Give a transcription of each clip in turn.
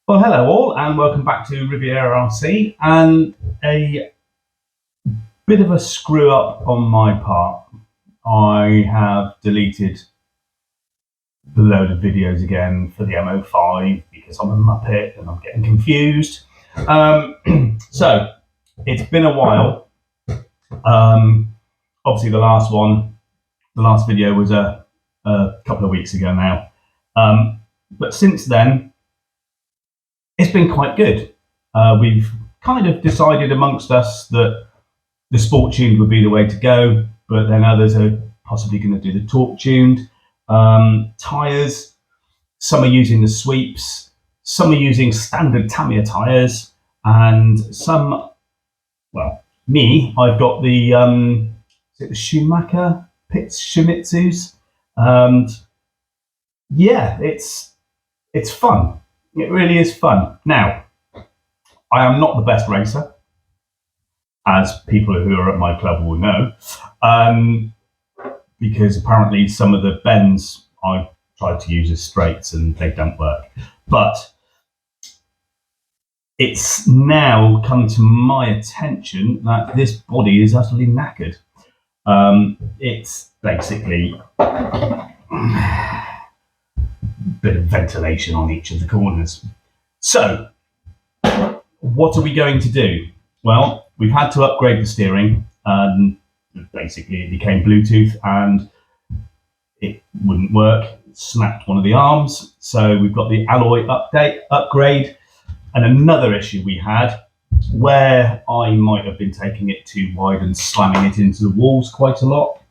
Well, hello all, and welcome back to Riviera RC. And a bit of a screw up on my part. I have deleted the load of videos again for the M05 because I'm a muppet and I'm getting confused. So it's been a while. Obviously, the last video was a couple of weeks ago now. But since then, it's been quite good. We've kind of decided amongst us that the sport tuned would be the way to go, but then others are possibly going to do the torque tuned. Tyres, some are using the sweeps, some are using standard Tamiya tyres, and some, well, me, I've got the, is it the Schumacher Pitts Shimizus? And yeah, it's fun. It really is fun. Now, I am not the best racer, as people who are at my club will know, because apparently some of the bends I've tried to use as straights and they don't work. But it's now come to my attention that this body is utterly knackered. It's basically a bit of ventilation on each of the corners. So, what are we going to do? Well, we've had to upgrade the steering. Basically, it became Bluetooth and it wouldn't work. It snapped one of the arms. So we've got the alloy upgrade. And another issue we had, where I might have been taking it too wide and slamming it into the walls quite a lot,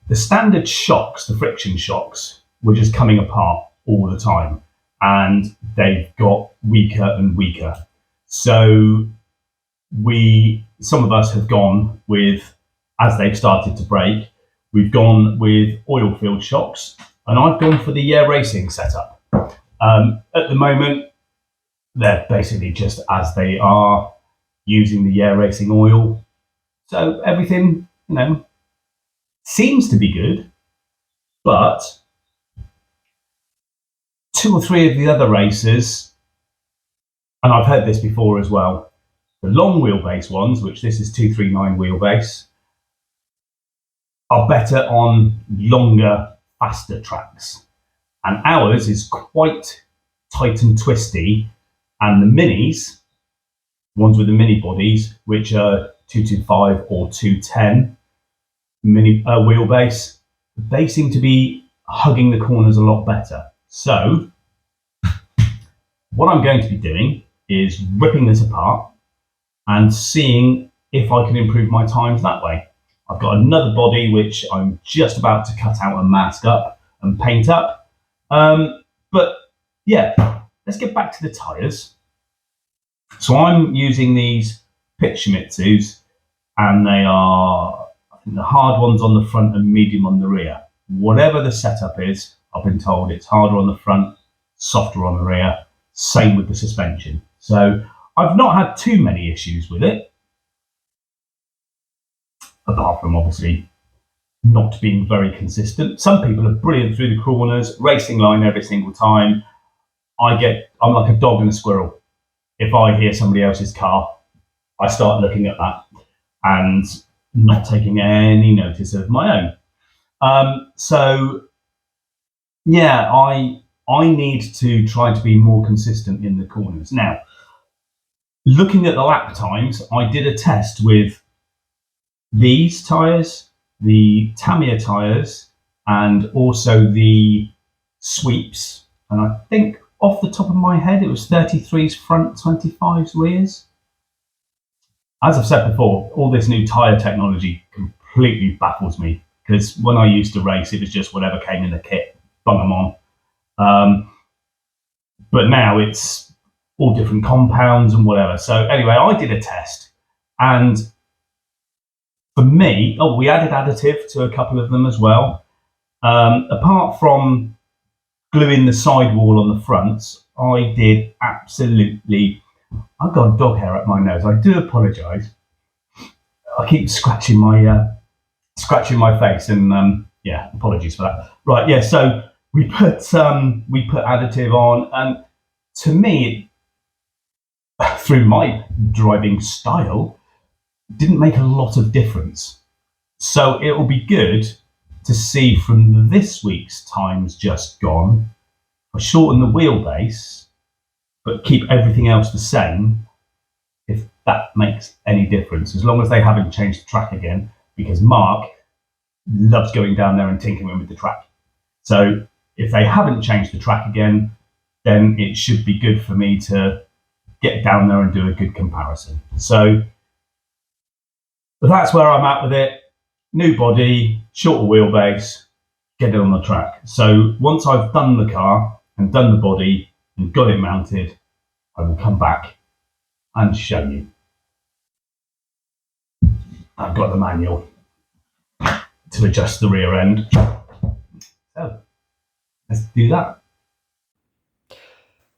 the standard shocks, the friction shocks, were just coming apart all the time. And they've got weaker and weaker. So some of us have gone with, as they've started to break, we've gone with oil-filled shocks, and I've gone for the Yaris racing setup. At the moment, they're basically just as they are, using the Yaris racing oil. So everything, seems to be good, but 2 or 3 of the other racers, and I've heard this before as well, the long wheelbase ones, which this is 239 wheelbase, are better on longer, faster tracks. And ours is quite tight and twisty. And the minis, ones with the mini bodies, which are 225 or 210 mini wheelbase, they seem to be hugging the corners a lot better. So what I'm going to be doing is ripping this apart and seeing if I can improve my times that way. I've got another body which I'm just about to cut out and mask up and paint up. But yeah, let's get back to the tyres. So I'm using these Pitts Shimizus, and they are, I think, the hard ones on the front and medium on the rear. Whatever the setup is, I've been told it's harder on the front, softer on the rear. Same with the suspension. So I've not had too many issues with it, apart from obviously not being very consistent. Some people are brilliant through the corners, racing line every single time. I'm like a dog and a squirrel. If I hear somebody else's car, I start looking at that and not taking any notice of my own. So yeah, I need to try to be more consistent in the corners. Now, looking at the lap times, I did a test with these tyres, the Tamiya tyres, and also the sweeps. And I think off the top of my head, it was 33s front, 25s rears. As I've said before, all this new tyre technology completely baffles me, because when I used to race, it was just whatever came in the kit, bung them on. But now it's all different compounds and whatever. So anyway, I did a test, and for me, we added additive to a couple of them as well. Apart from gluing the sidewall on the fronts, I did absolutely. I've got dog hair up my nose. I do apologise. I keep scratching my face, and yeah, apologies for that. Right, yeah. So we put additive on, and to me, through my driving style, didn't make a lot of difference. So it will be good to see from this week's times just gone, I shorten the wheelbase, but keep everything else the same, if that makes any difference, as long as they haven't changed the track again, because Mark loves going down there and tinkering with the track. So if they haven't changed the track again, then it should be good for me to get down there and do a good comparison. So that's where I'm at with it. New body, shorter wheelbase, get it on the track. So once I've done the car and done the body and got it mounted, I will come back and show you. I've got the manual to adjust the rear end. So let's do that.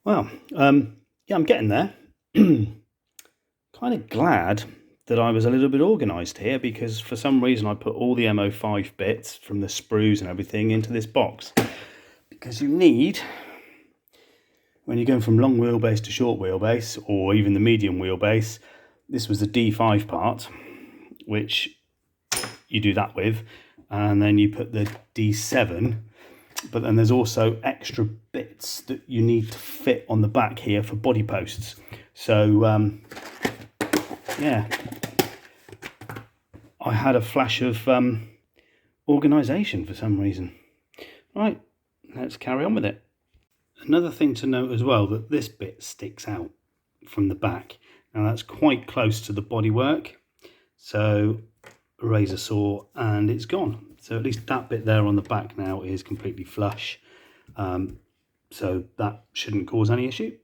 Well, yeah, I'm getting there. Kind of glad that I was a little bit organised here, because for some reason I put all the M05 bits from the sprues and everything into this box. Because you need, when you're going from long wheelbase to short wheelbase, or even the medium wheelbase, this was the D5 part, which you do that with, and then you put the D7, but then there's also extra bits that you need to fit on the back here for body posts. So yeah, I had a flash of organisation for some reason. Right, let's carry on with it. Another thing to note as well, that this bit sticks out from the back. Now that's quite close to the bodywork, so a razor saw and it's gone. So at least that bit there on the back now is completely flush, so that shouldn't cause any issue.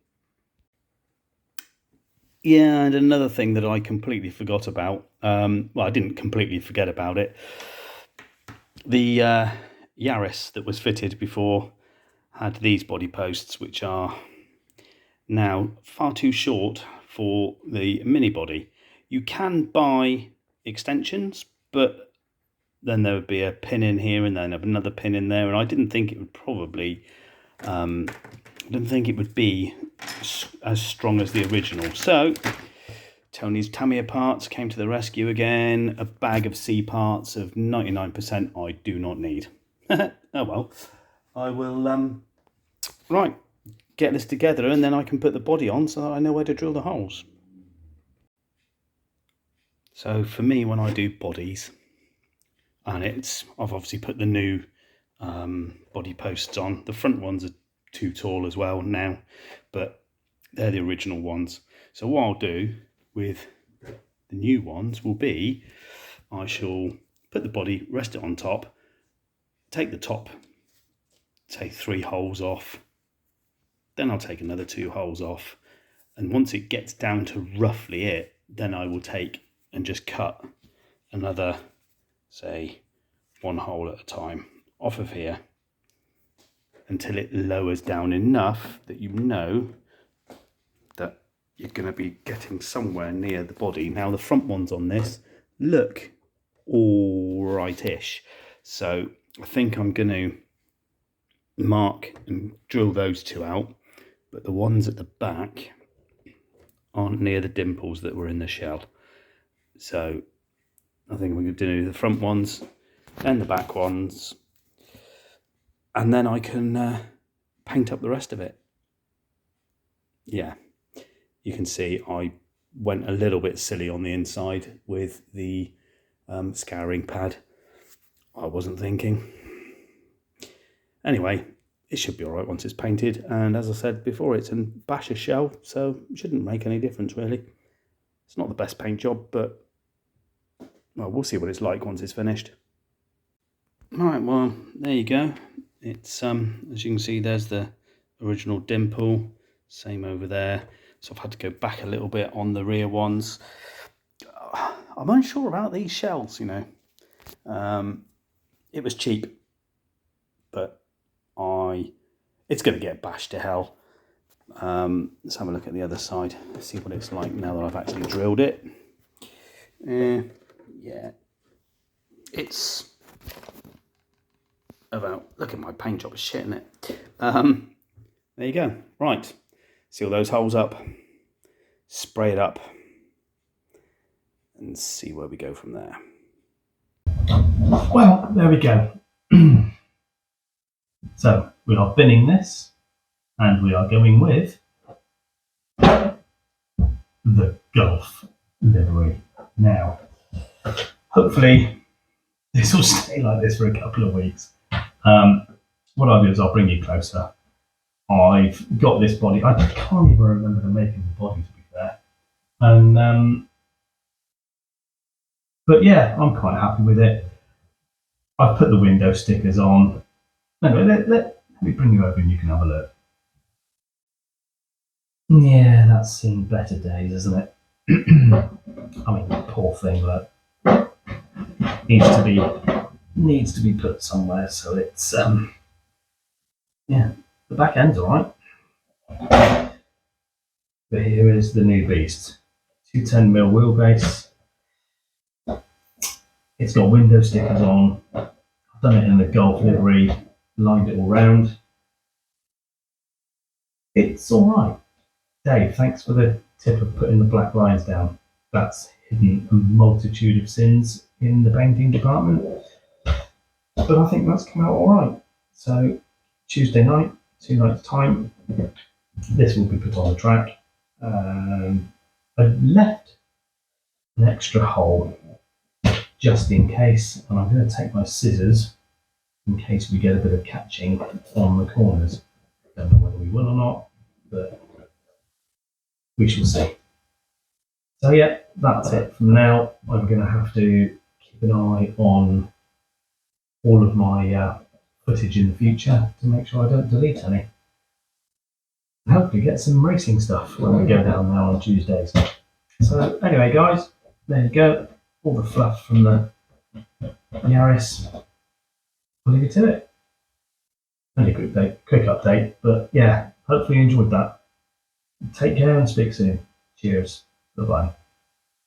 Yeah, and another thing that I completely forgot about, well, I didn't completely forget about it, the Yaris that was fitted before had these body posts, which are now far too short for the mini body. You can buy extensions, but then there would be a pin in here and then another pin in there, and I didn't think it would probably, I didn't think it would be as strong as the original. So Tony's Tamiya parts came to the rescue again. A bag of C parts of 99% I do not need. Oh well, I will right, get this together and then I can put the body on so that I know where to drill the holes. So for me, when I do bodies, and I've obviously put the new body posts on. The front ones are too tall as well now, but they're the original ones. So what I'll do with the new ones will be, I shall put the body, rest it on top, take the top, say 3 holes off, then I'll take another 2 holes off, and once it gets down to roughly it, then I will take and just cut another, say, 1 hole at a time off of here until it lowers down enough that you know that you're going to be getting somewhere near the body. Now the front ones on this look all right-ish, so I think I'm going to mark and drill those 2 out, but the ones at the back aren't near the dimples that were in the shell. So I think we're going to do the front ones and the back ones, and then I can paint up the rest of it. Yeah, you can see I went a little bit silly on the inside with the scouring pad. I wasn't thinking. Anyway, it should be all right once it's painted, and as I said before, it's in basher shell, so it shouldn't make any difference really. It's not the best paint job, but well, we'll see what it's like once it's finished. Right, well, there you go. It's as you can see, there's the original dimple, same over there. So I've had to go back a little bit on the rear ones. I'm unsure about these shells, you know. It was cheap, but it's going to get bashed to hell. Let's have a look at the other side, see what it's like now that I've actually drilled it. Yeah, it's about, look at my paint job, it's shit, isn't it? There you go. Right, seal those holes up, spray it up and see where we go from there. Well, there we go. So we are binning this, and we are going with the Golf livery. Now, hopefully this will stay like this for a couple of weeks. What I'll do is I'll bring you closer. I've got this body. I can't even remember the make of the body, to be fair. And but yeah, I'm quite happy with it. I've put the window stickers on. Anyway, let me bring you over and you can have a look. Yeah, that's seen better days, isn't it? I mean, poor thing, but needs to be put somewhere. So it's yeah, the back end's alright. But here is the new beast. 210mm wheelbase. It's got window stickers on. I've done it in the Golf livery, lined it all round. It's alright. Dave, thanks for the tip of putting the black lines down. That's hidden a multitude of sins in the painting department. But I think that's come out alright. So Tuesday night, 2 nights time, this will be put on the track. I've left an extra hole just in case, and I'm going to take my scissors in case we get a bit of catching on the corners. Don't know whether we will or not, but we shall see. So yeah, that's it. From now, I'm going to have to keep an eye on all of my footage in the future to make sure I don't delete any. And hopefully get some racing stuff when we go down there on Tuesdays. So anyway, guys, there you go. All the fluff from the Yaris. I'll leave you to it. Only a quick update, but yeah, hopefully you enjoyed that. Take care and speak soon. Cheers. Bye-bye.